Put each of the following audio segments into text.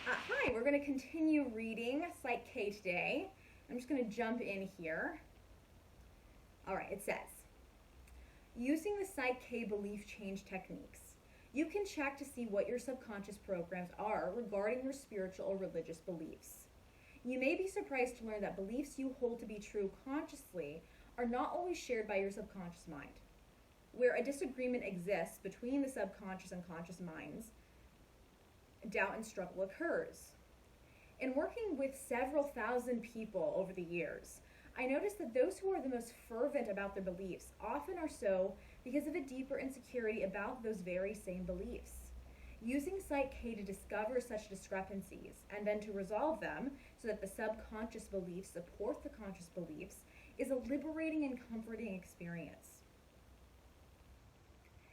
Hi, we're going to continue reading Psych today. I'm just going to jump in here. All right, it says, using the Psych belief change techniques, you can check to see what your subconscious programs are regarding your spiritual or religious beliefs. You may be surprised to learn that beliefs you hold to be true consciously are not always shared by your subconscious mind. Where a disagreement exists between the subconscious and conscious minds, doubt and struggle occurs. In working with several thousand people over the years, I noticed that those who are the most fervent about their beliefs often are so because of a deeper insecurity about those very same beliefs. Using Psych to discover such discrepancies and then to resolve them so that the subconscious beliefs support the conscious beliefs is a liberating and comforting experience.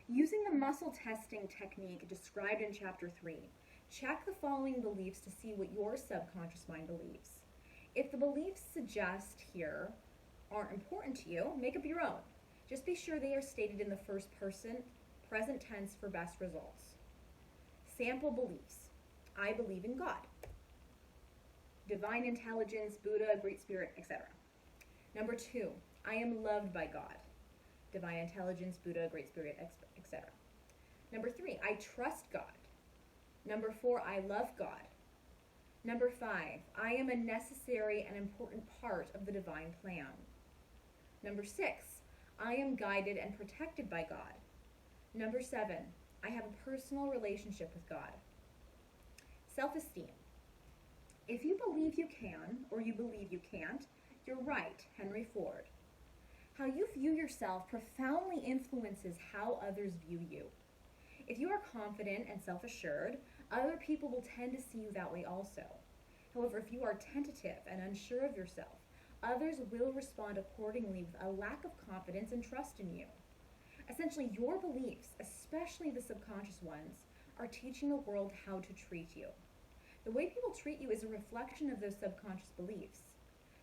Using the muscle testing technique described in Chapter 3, check the following beliefs to see what your subconscious mind believes. If the beliefs suggest here aren't important to you, make up your own. Just be sure they are stated in the first person, present tense for best results. Sample beliefs. I believe in God. Divine intelligence, Buddha, Great Spirit, etc. Number 2, I am loved by God. Divine intelligence, Buddha, Great Spirit, etc. Number 3, I trust God. Number 4, I love God. Number 5, I am a necessary and important part of the divine plan. Number 6, I am guided and protected by God. Number 7, I have a personal relationship with God. Self-esteem. If you believe you can or you believe you can't, you're right, Henry Ford. How you view yourself profoundly influences how others view you. If you are confident and self-assured, other people will tend to see you that way also. However, if you are tentative and unsure of yourself, others will respond accordingly with a lack of confidence and trust in you. Essentially, your beliefs, especially the subconscious ones, are teaching the world how to treat you. The way people treat you is a reflection of those subconscious beliefs.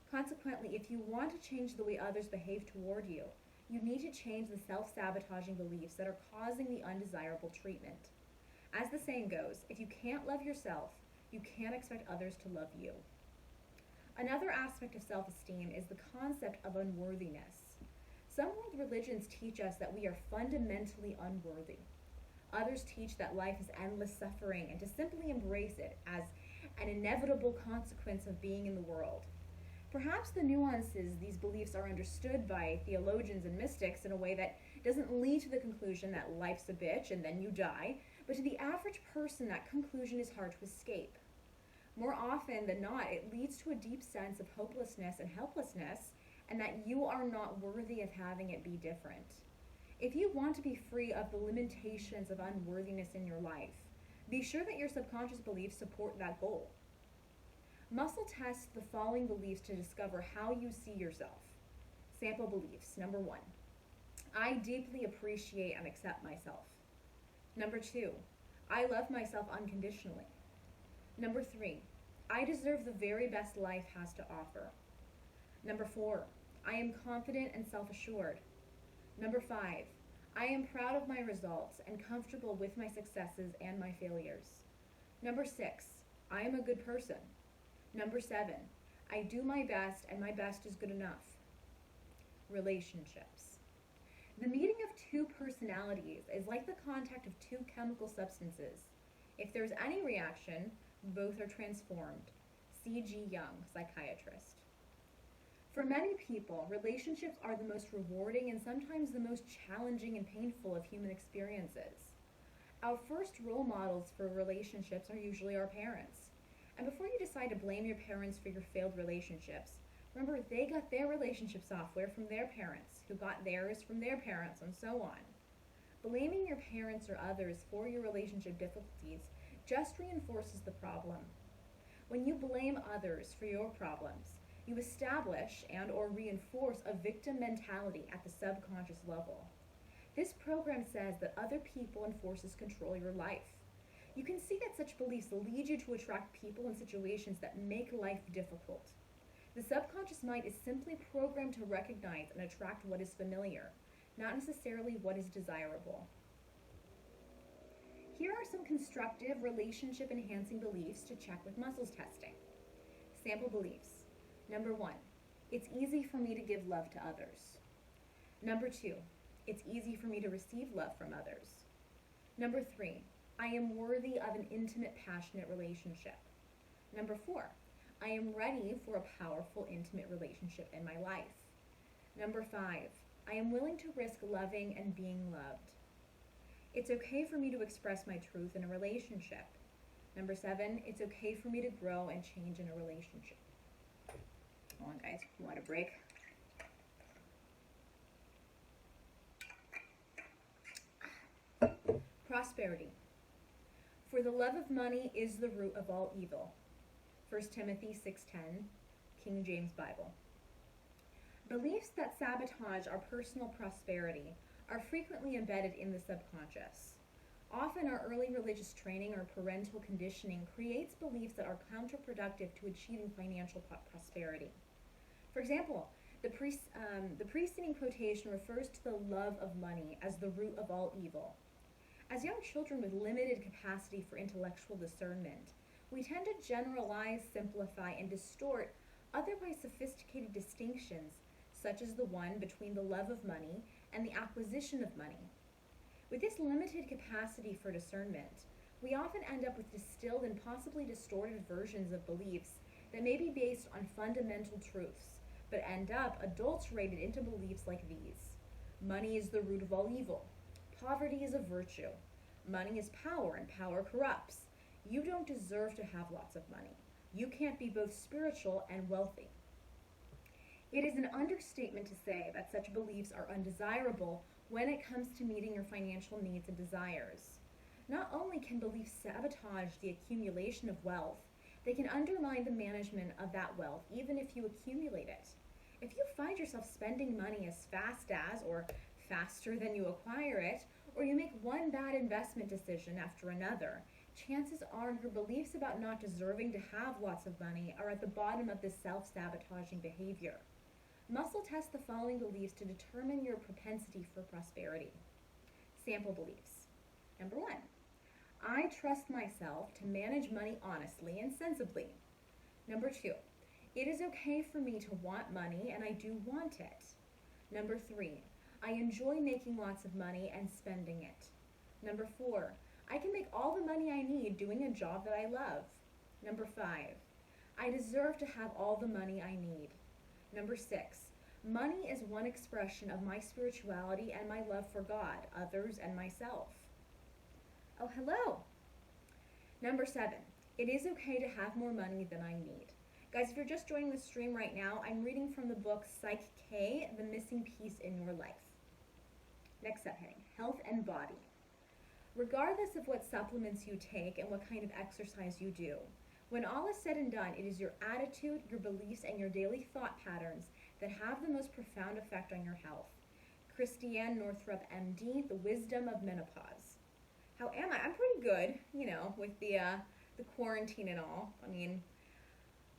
Consequently, if you want to change the way others behave toward you, you need to change the self-sabotaging beliefs that are causing the undesirable treatment. As the saying goes, if you can't love yourself, you can't expect others to love you. Another aspect of self-esteem is the concept of unworthiness. Some world religions teach us that we are fundamentally unworthy. Others teach that life is endless suffering and to simply embrace it as an inevitable consequence of being in the world. Perhaps the nuances these beliefs are understood by theologians and mystics in a way that doesn't lead to the conclusion that life's a bitch and then you die, but to the average person that conclusion is hard to escape. More often than not, it leads to a deep sense of hopelessness and helplessness, and that you are not worthy of having it be different. If you want to be free of the limitations of unworthiness in your life, be sure that your subconscious beliefs support that goal. Muscle test the following beliefs to discover how you see yourself. Sample beliefs. Number 1, I deeply appreciate and accept myself. Number 2, I love myself unconditionally. Number 3, I deserve the very best life has to offer. Number 4, I am confident and self-assured. Number 5, I am proud of my results and comfortable with my successes and my failures. Number 6, I am a good person. Number 7, I do my best and my best is good enough. Relationships. The meeting of two personalities is like the contact of two chemical substances. If there's any reaction, both are transformed. C.G. Jung, psychiatrist. For many people, relationships are the most rewarding and sometimes the most challenging and painful of human experiences. Our first role models for relationships are usually our parents. And before you decide to blame your parents for your failed relationships, remember they got their relationship software from their parents, who got theirs from their parents, and so on. Blaming your parents or others for your relationship difficulties just reinforces the problem. When you blame others for your problems, you establish and or reinforce a victim mentality at the subconscious level. This program says that other people and forces control your life. You can see that such beliefs lead you to attract people and situations that make life difficult. The subconscious mind is simply programmed to recognize and attract what is familiar, not necessarily what is desirable. here are some constructive relationship-enhancing beliefs to check with muscles testing. Sample beliefs. Number 1, it's easy for me to give love to others. Number 2, it's easy for me to receive love from others. Number 3, I am worthy of an intimate, passionate relationship. Number 4, I am ready for a powerful, intimate relationship in my life. Number 5, I am willing to risk loving and being loved. It's okay for me to express my truth in a relationship. Number 7, it's okay for me to grow and change in a relationship. Hold on, guys, you want a break? Prosperity. For the love of money is the root of all evil. 1 Timothy 6:10, King James Bible. Beliefs that sabotage our personal prosperity are frequently embedded in the subconscious. Often our early religious training or parental conditioning creates beliefs that are counterproductive to achieving financial prosperity. For example, the preceding quotation refers to the love of money as the root of all evil. As young children with limited capacity for intellectual discernment, we tend to generalize, simplify, and distort otherwise sophisticated distinctions, such as the one between the love of money and the acquisition of money. With this limited capacity for discernment, we often end up with distilled and possibly distorted versions of beliefs that may be based on fundamental truths, but end up adulterated into beliefs like these. Money is the root of all evil. Poverty is a virtue. Money is power, and power corrupts. You don't deserve to have lots of money. You can't be both spiritual and wealthy. It is an understatement to say that such beliefs are undesirable when it comes to meeting your financial needs and desires. Not only can beliefs sabotage the accumulation of wealth, they can undermine the management of that wealth even if you accumulate it. If you find yourself spending money as fast as or faster than you acquire it, or you make one bad investment decision after another, chances are your beliefs about not deserving to have lots of money are at the bottom of this self-sabotaging behavior. Muscle test the following beliefs to determine your propensity for prosperity. Sample beliefs. Number 1, I trust myself to manage money honestly and sensibly. Number 2, it is okay for me to want money and I do want it. Number 3, I enjoy making lots of money and spending it. Number 4, I can make all the money I need doing a job that I love. Number 5, I deserve to have all the money I need. Number 6, money is one expression of my spirituality and my love for God, others, and myself. Oh, hello. Number 7, it is okay to have more money than I need. Guys, if you're just joining the stream right now, I'm reading from the book Psych, The Missing Piece in Your Life. Next subheading, health and body. Regardless of what supplements you take and what kind of exercise you do, when all is said and done, it is your attitude, your beliefs, and your daily thought patterns that have the most profound effect on your health. Christiane Northrup, MD, The Wisdom of Menopause. How am I? I'm pretty good, with the quarantine and all. I mean,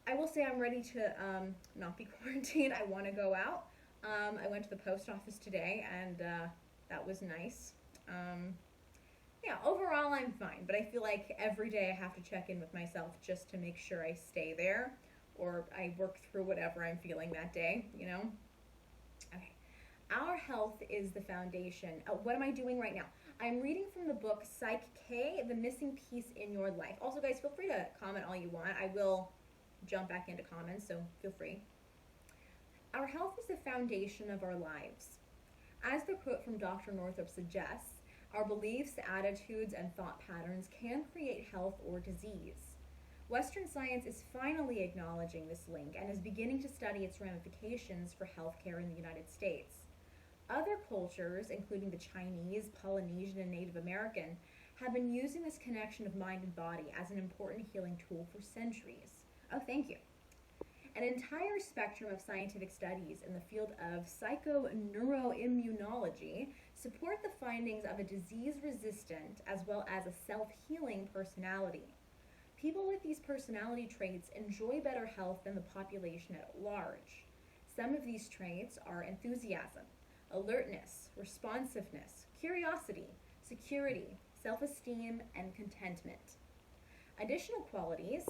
I will say I'm ready to not be quarantined. I want to go out. I went to the post office today, and that was nice. Yeah, overall I'm fine, but I feel like every day I have to check in with myself just to make sure I stay there or I work through whatever I'm feeling that day, Okay. Our health is the foundation. What am I doing right now? I'm reading from the book Psych, The Missing Piece in Your Life. Also, guys, feel free to comment all you want. I will jump back into comments, so feel free. Our health is the foundation of our lives. As the quote from Dr. Northrup suggests, our beliefs, attitudes, and thought patterns can create health or disease. Western science is finally acknowledging this link and is beginning to study its ramifications for healthcare in the United States. Other cultures, including the Chinese, Polynesian, and Native American, have been using this connection of mind and body as an important healing tool for centuries. Oh, thank you. An entire spectrum of scientific studies in the field of psychoneuroimmunology support the findings of a disease-resistant as well as a self-healing personality. People with these personality traits enjoy better health than the population at large. Some of these traits are enthusiasm, alertness, responsiveness, curiosity, security, self-esteem, and contentment. Additional qualities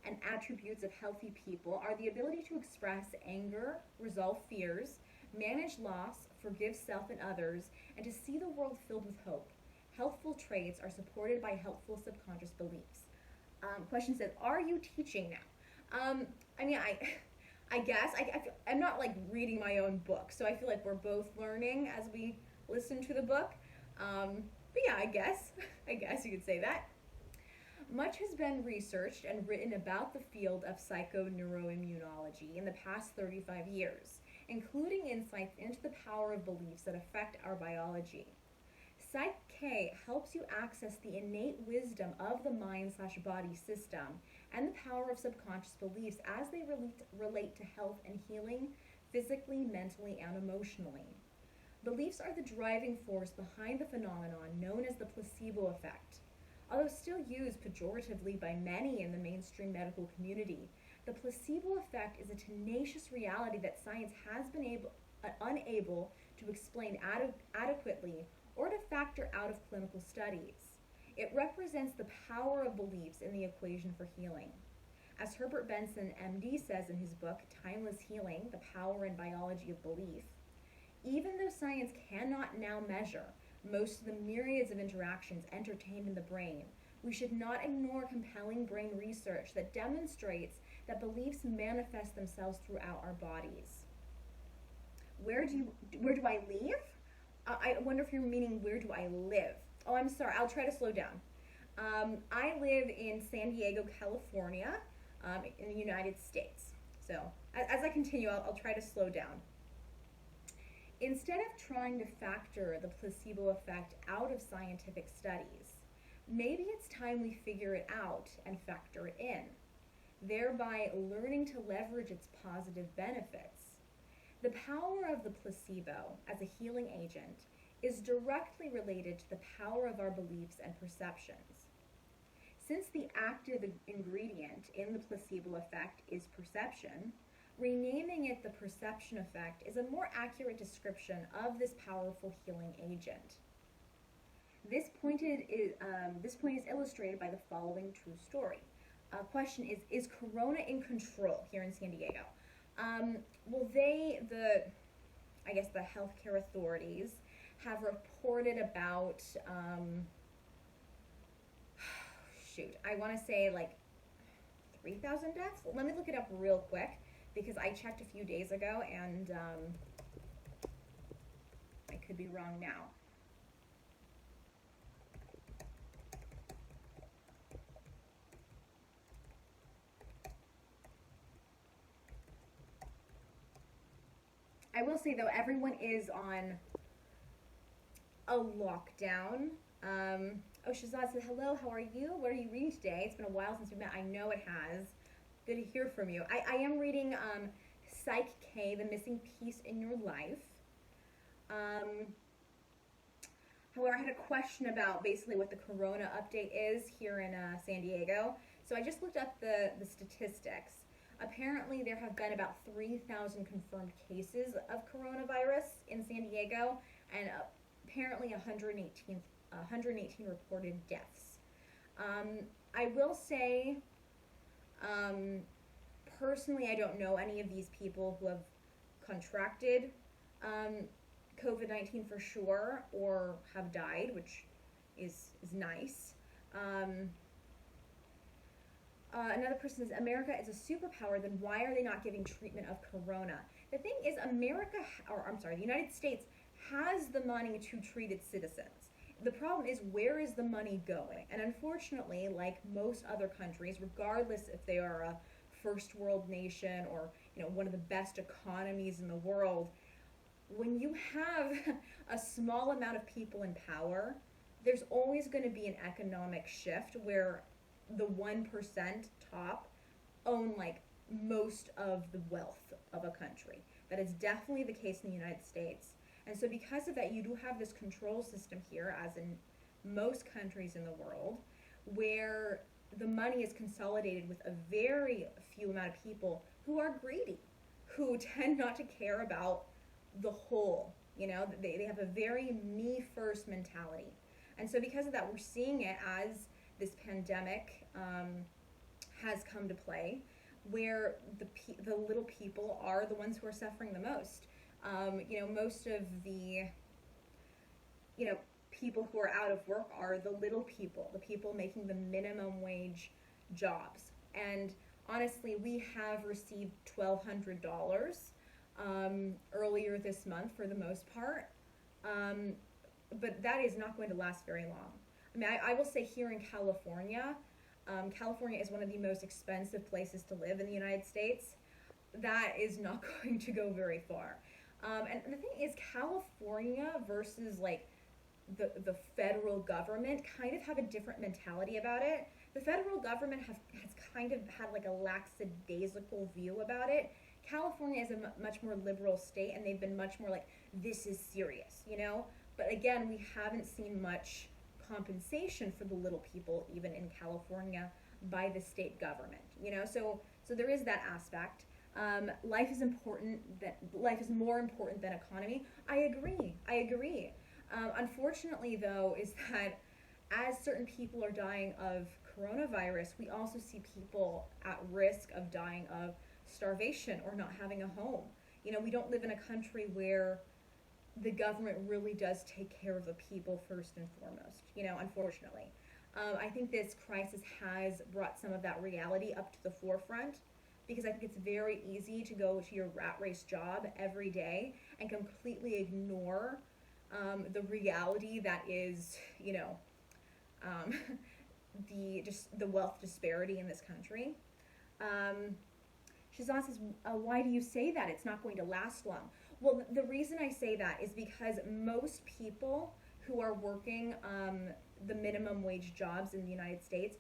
and attributes of healthy people are the ability to express anger, resolve fears, manage loss, forgive self and others, and to see the world filled with hope. Healthful traits are supported by helpful subconscious beliefs. Question says, are you teaching now? I mean, I guess I'm not like reading my own book, so I feel like we're both learning as we listen to the book. But yeah, I guess you could say that. Much has been researched and written about the field of psychoneuroimmunology in the past 35 years, including insights into the power of beliefs that affect our biology. Psych helps you access the innate wisdom of the mind/body system and the power of subconscious beliefs as they relate to health and healing, physically, mentally, and emotionally. Beliefs are the driving force behind the phenomenon known as the placebo effect. Although still used pejoratively by many in the mainstream medical community, the placebo effect is a tenacious reality that science has been unable to explain adequately or to factor out of clinical studies. It represents the power of beliefs in the equation for healing. As Herbert Benson, MD, says in his book, Timeless Healing, The Power and Biology of Belief, even though science cannot now measure most of the myriads of interactions entertained in the brain, we should not ignore compelling brain research that demonstrates that beliefs manifest themselves throughout our bodies. Where do I live? I wonder if you're meaning where do I live? Oh, I'm sorry. I'll try to slow down. I live in San Diego, California, in the United States. So as I continue, I'll try to slow down. Instead of trying to factor the placebo effect out of scientific studies, maybe it's time we figure it out and factor it in, thereby learning to leverage its positive benefits. The power of the placebo as a healing agent is directly related to the power of our beliefs and perceptions. Since the active ingredient in the placebo effect is perception, renaming it the perception effect is a more accurate description of this powerful healing agent. This point is illustrated by the following true story. Question is Corona in control here in San Diego? Well, the healthcare authorities have reported about, I want to say like 3,000 deaths? Let me look it up real quick, because I checked a few days ago, and I could be wrong now. I will say, though, everyone is on a lockdown. Shazad said, hello, how are you? What are you reading today? It's been a while since we met. I know it has. Good to hear from you. I am reading Psych, The Missing Piece in Your Life. However, I had a question about basically what the Corona update is here in San Diego. So I just looked up the statistics. Apparently, there have been about 3,000 confirmed cases of coronavirus in San Diego, and apparently 118 reported deaths. I will say, personally, I don't know any of these people who have contracted COVID-19 for sure, or have died, which is nice. Another person says, America is a superpower, then why are they not giving treatment of corona? The thing is, the United States has the money to treat its citizens. The problem is, where is the money going? And unfortunately, like most other countries, regardless if they are a first world nation or one of the best economies in the world, when you have a small amount of people in power, there's always going to be an economic shift where the 1% top own like most of the wealth of a country. That is definitely the case in the United States. And so because of that, you do have this control system here, as in most countries in the world, where the money is consolidated with a very few amount of people who are greedy, who tend not to care about the whole. They have a very me first mentality. And so because of that, we're seeing it as this pandemic has come to play, where the little people are the ones who are suffering the most. Most of the, people who are out of work are the little people, the people making the minimum wage jobs. And honestly, we have received $1,200 earlier this month for the most part. But that is not going to last very long. I mean, I will say here in California, California is one of the most expensive places to live in the United States. That is not going to go very far. And the thing is, California versus like the federal government kind of have a different mentality about it. The federal government has kind of had like a lackadaisical view about it. California is a much more liberal state, and they've been much more like, this is serious, But again, we haven't seen much compensation for the little people, even in California, by the state government, So there is that aspect. Life is important. Life is more important than economy. I agree. Unfortunately, though, is that as certain people are dying of coronavirus, we also see people at risk of dying of starvation or not having a home. We don't live in a country where the government really does take care of the people first and foremost, unfortunately. I think this crisis has brought some of that reality up to the forefront, because I think it's very easy to go to your rat race job every day and completely ignore the reality that is, the wealth disparity in this country. Shazan says, why do you say that? It's not going to last long. Well, the reason I say that is because most people who are working the minimum wage jobs in the United States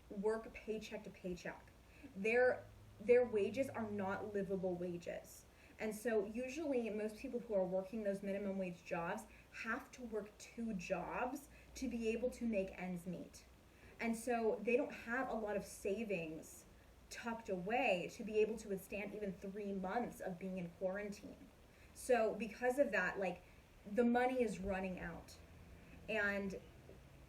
work paycheck to paycheck. Their wages are not livable wages. And so usually most people who are working those minimum wage jobs have to work 2 jobs to be able to make ends meet. And so they don't have a lot of savings tucked away to be able to withstand even 3 months of being in quarantine. So because of that, like, the money is running out. And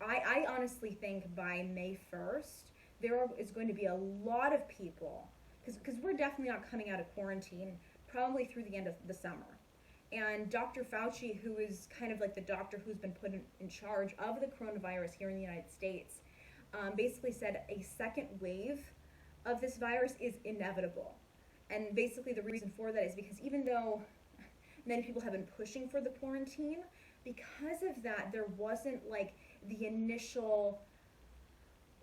I honestly think by May 1st, there is going to be a lot of people, because we're definitely not coming out of quarantine probably through the end of the summer. And Dr. Fauci, who is kind of like the doctor who's been put in charge of the coronavirus here in the United States, basically said a second wave of this virus is inevitable. And basically the reason for that is because even though many people have been pushing for the quarantine, because of that, there wasn't like the initial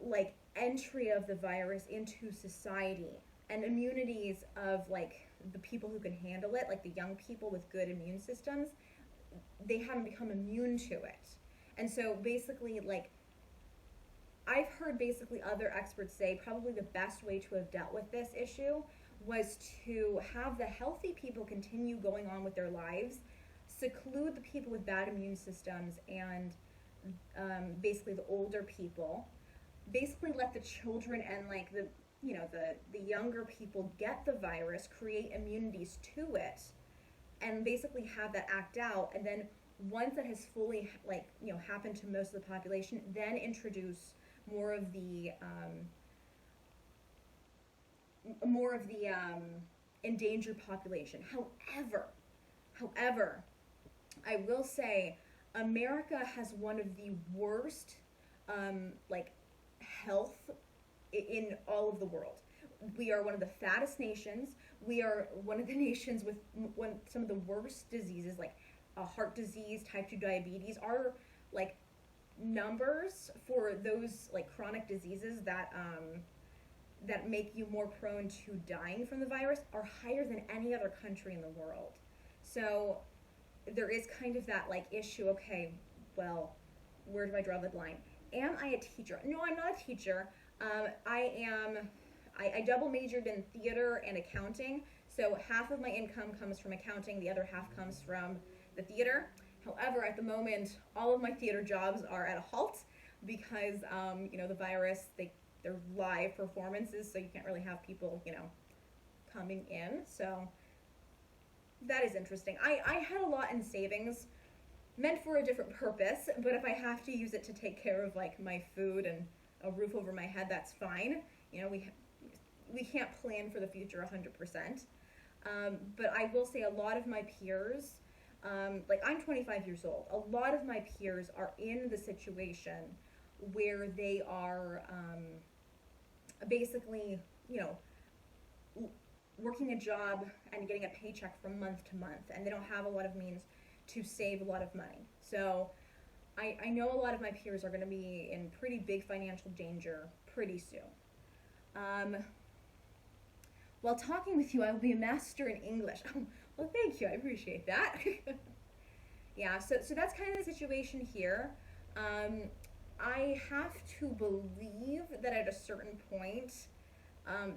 like entry of the virus into society, and immunities of like the people who can handle it, like the young people with good immune systems, they haven't become immune to it. And so basically, like, I've heard basically other experts say probably the best way to have dealt with this issue was to have the healthy people continue going on with their lives, seclude the people with bad immune systems and basically the older people, basically let the children and like the younger people get the virus, create immunities to it, and basically have that act out. And then once that has fully happened to most of the population, then introduce more of the endangered population. However, I will say America has one of the worst health in all of the world. We are one of the fattest nations. We are one of the nations with some of the worst diseases, like heart disease, type 2 diabetes. Our like numbers for those like chronic diseases that make you more prone to dying from the virus are higher than any other country in the world. So there is kind of that like issue. Okay, well, where do I draw the line? Am I a teacher? No, I'm not a teacher. I double majored in theater and accounting, so half of my income comes from accounting, the other half comes from the theater. However, at the moment, all of my theater jobs are at a halt because, the virus, they're live performances, so you can't really have people, coming in. So that is interesting. I had a lot in savings meant for a different purpose, but if I have to use it to take care of like my food and a roof over my head, that's fine. You know, we can't plan for the future 100%. But I will say a lot of my peers, like I'm 25 years old, a lot of my peers are in the situation where they are basically, you know, working a job and getting a paycheck from month to month, and they don't have a lot of means to save a lot of money. So I know a lot of my peers are going to be in pretty big financial danger pretty soon. While talking with you, I will be a master in English. Well, thank you. I appreciate that. Yeah, so that's kind of the situation here. I have to believe that at a certain point,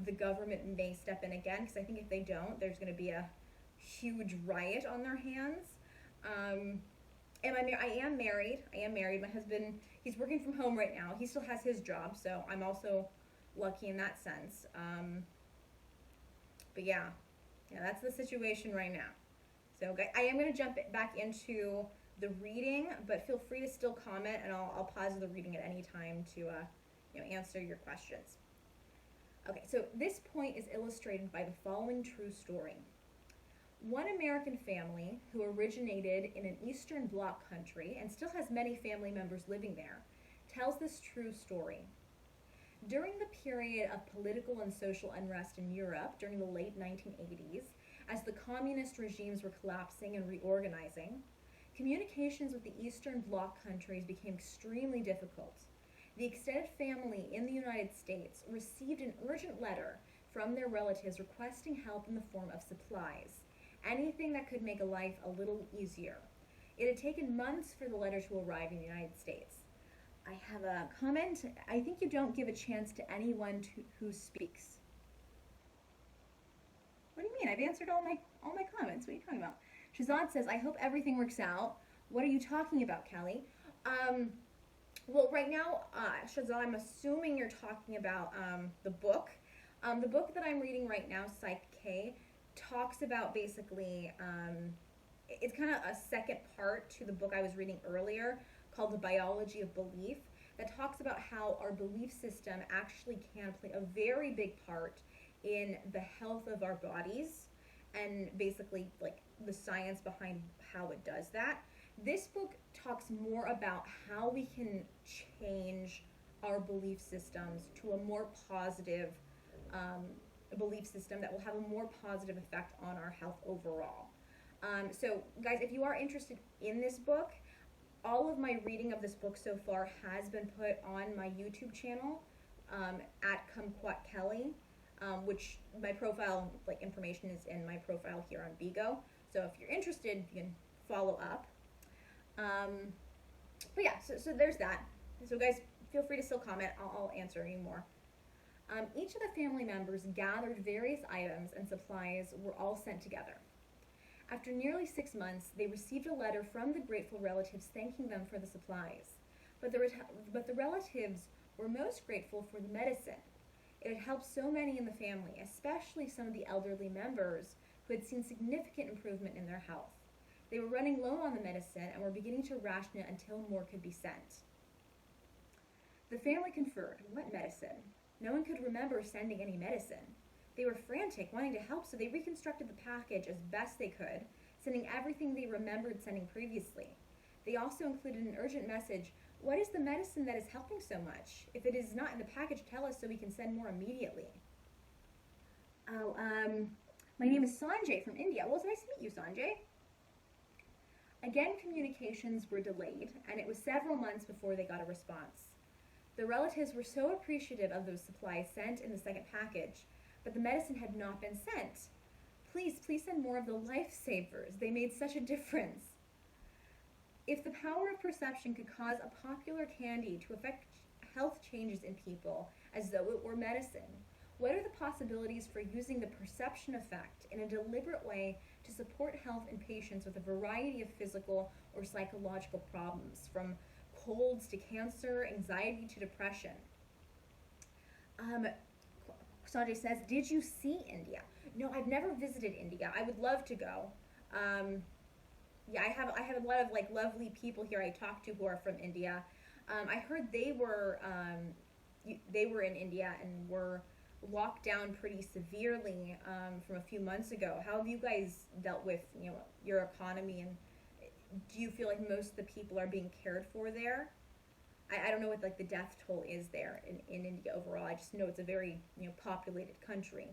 the government may step in again, because I think if they don't, there's going to be a huge riot on their hands. And I am married. My husband, he's working from home right now. He still has his job, so I'm also lucky in that sense. But yeah, that's the situation right now. So I am going to jump back into the reading, but feel free to still comment, and I'll pause the reading at any time to answer your questions. Okay, so this point is illustrated by the following true story. One American family who originated in an Eastern Bloc country and still has many family members living there tells this true story. During the period of political and social unrest in Europe during the late 1980s, as the communist regimes were collapsing and reorganizing, communications with the Eastern Bloc countries became extremely difficult. The extended family in the United States received an urgent letter from their relatives requesting help in the form of supplies, anything that could make a life a little easier. It had taken months for the letter to arrive in the United States. I have a comment. I think you don't give a chance to anyone who speaks. What do you mean? I've answered all my comments. What are you talking about? Shazad says, I hope everything works out. What are you talking about, Kelly? Well, right now, Shazad, I'm assuming you're talking about the book. The book that I'm reading right now, Psych talks about basically, it's kind of a second part to the book I was reading earlier called The Biology of Belief, that talks about how our belief system actually can play a very big part in the health of our bodies, and basically like the science behind how it does that. This book talks more about how we can change our belief systems to a more positive belief system that will have a more positive effect on our health overall. So guys, if you are interested in this book, all of my reading of this book so far has been put on my YouTube channel at Kumquat Kelly, which my profile information is in my profile here on Bigo. So if you're interested, you can follow up. But yeah, so there's that. So guys, feel free to still comment. I'll answer any more. Each of the family members gathered various items and supplies were all sent together. After nearly 6 months, they received a letter from the grateful relatives thanking them for the supplies. But the relatives were most grateful for the medicine. It had helped so many in the family, especially some of the elderly members who had seen significant improvement in their health. They were running low on the medicine and were beginning to ration it until more could be sent. The family conferred. What medicine? No one could remember sending any medicine. They were frantic, wanting to help, so they reconstructed the package as best they could, sending everything they remembered sending previously. They also included an urgent message. What is the medicine that is helping so much? If it is not in the package, tell us so we can send more immediately. Oh, my name is Sanjay from India. Well, it's nice to meet you, Sanjay. Again, communications were delayed, and it was several months before they got a response. The relatives were so appreciative of those supplies sent in the second package, but the medicine had not been sent. Please send more of the lifesavers. They made such a difference. If the power of perception could cause a popular candy to affect health changes in people as though it were medicine, what are the possibilities for using the perception effect in a deliberate way to support health in patients with a variety of physical or psychological problems, from colds to cancer, anxiety to depression? Sanjay says, did you see India? No, I've never visited India. I would love to go. Yeah, I have a lot of like lovely people here I talk to who are from India. I heard they were in India and were locked down pretty severely from a few months ago. How have you guys dealt with your economy, and do you feel like most of the people are being cared for there? I don't know what like the death toll is there in India overall. I just know it's a very populated country.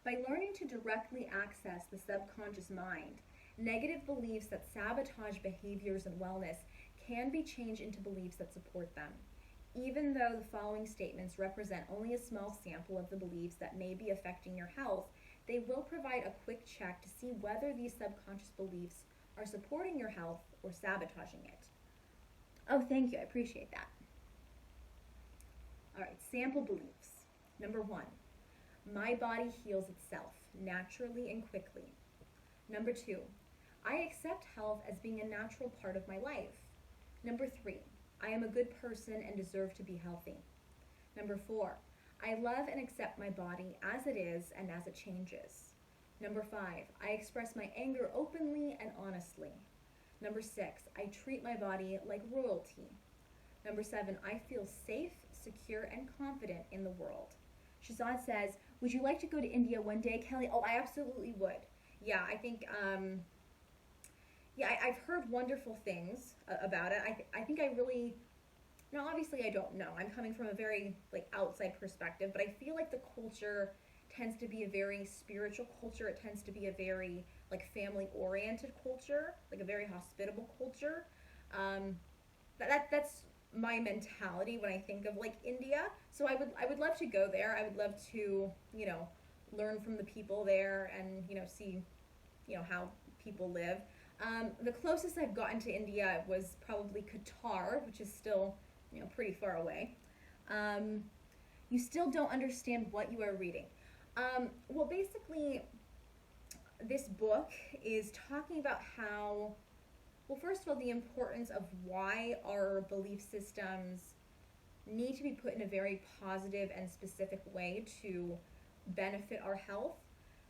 By learning to directly access the subconscious mind, negative beliefs that sabotage behaviors and wellness can be changed into beliefs that support them. Even though the following statements represent only a small sample of the beliefs that may be affecting your health, they will provide a quick check to see whether these subconscious beliefs are supporting your health or sabotaging it. Oh, thank you. I appreciate that. All right, sample beliefs. Number one, my body heals itself naturally and quickly. Number two, I accept health as being a natural part of my life. Number three, I am a good person and deserve to be healthy. Number four, I love and accept my body as it is and as it changes. Number five, I express my anger openly and honestly. Number six, I treat my body like royalty. Number seven, I feel safe, secure, and confident in the world. Shazad says, would you like to go to India one day, Kelly? Oh, I absolutely would. Yeah, I think, I've heard wonderful things about it. I think I really, now obviously I don't know. I'm coming from a very like outside perspective, but I feel like the culture tends to be a very spiritual culture. It tends to be a very like family oriented culture, like a very hospitable culture. Um, that's my mentality when I think of like India. So I would love to go there. I would love to learn from the people there and see how people live. The closest I've gotten to India was probably Qatar, which is still pretty far away. Um, you still don't understand what you are reading. Well, basically, this book is talking about how, well, first of all, the importance of why our belief systems need to be put in a very positive and specific way to benefit our health,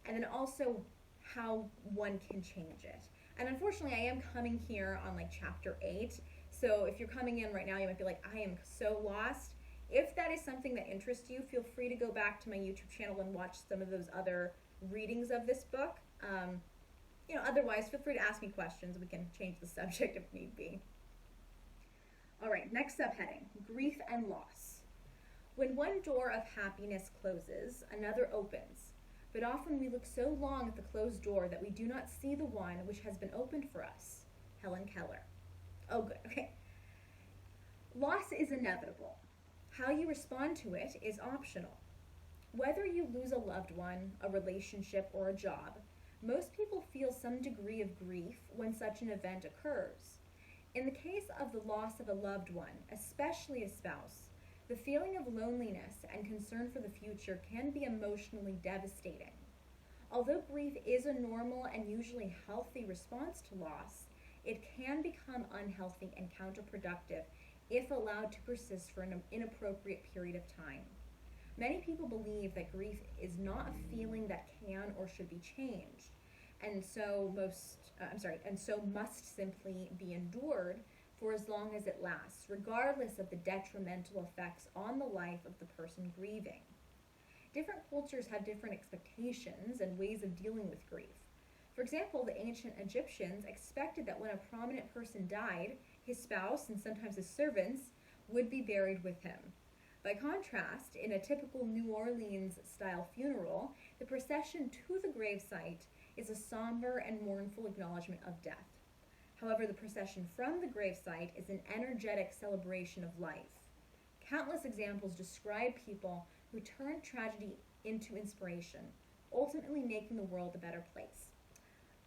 and then also how one can change it. And unfortunately, I am coming here on like chapter 8. So if you're coming in right now, you might be like, I am so lost. If that is something that interests you, feel free to go back to my YouTube channel and watch some of those other readings of this book. Otherwise, feel free to ask me questions. We can change the subject if need be. All right, next subheading, grief and loss. When one door of happiness closes, another opens. But often we look so long at the closed door that we do not see the one which has been opened for us. Helen Keller. Oh, good. Okay. Loss is inevitable. How you respond to it is optional. Whether you lose a loved one, a relationship, or a job, most people feel some degree of grief when such an event occurs. In the case of the loss of a loved one, especially a spouse, the feeling of loneliness and concern for the future can be emotionally devastating. Although grief is a normal and usually healthy response to loss, it can become unhealthy and counterproductive if allowed to persist for an inappropriate period of time. Many people believe that grief is not a feeling that can or should be changed, and so must simply be endured for as long as it lasts, regardless of the detrimental effects on the life of the person grieving. Different cultures have different expectations and ways of dealing with grief. For example, the ancient Egyptians expected that when a prominent person died, his spouse, and sometimes his servants, would be buried with him. By contrast, in a typical New Orleans-style funeral, the procession to the gravesite is a somber and mournful acknowledgement of death. However, the procession from the gravesite is an energetic celebration of life. Countless examples describe people who turned tragedy into inspiration, ultimately making the world a better place.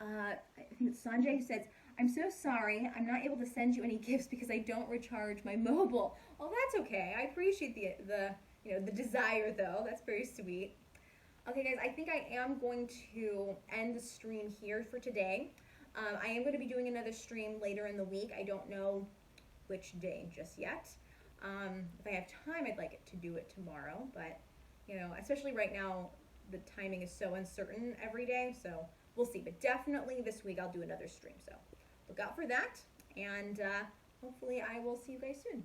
I think it's Sanjay who says, I'm so sorry, I'm not able to send you any gifts because I don't recharge my mobile. Oh, that's okay. I appreciate the desire though. That's very sweet. Okay guys, I think I am going to end the stream here for today. I am going to be doing another stream later in the week. I don't know which day just yet. If I have time, I'd like it to do it tomorrow, but especially right now, the timing is so uncertain every day, so we'll see. But definitely this week I'll do another stream, so look out for that, and hopefully I will see you guys soon.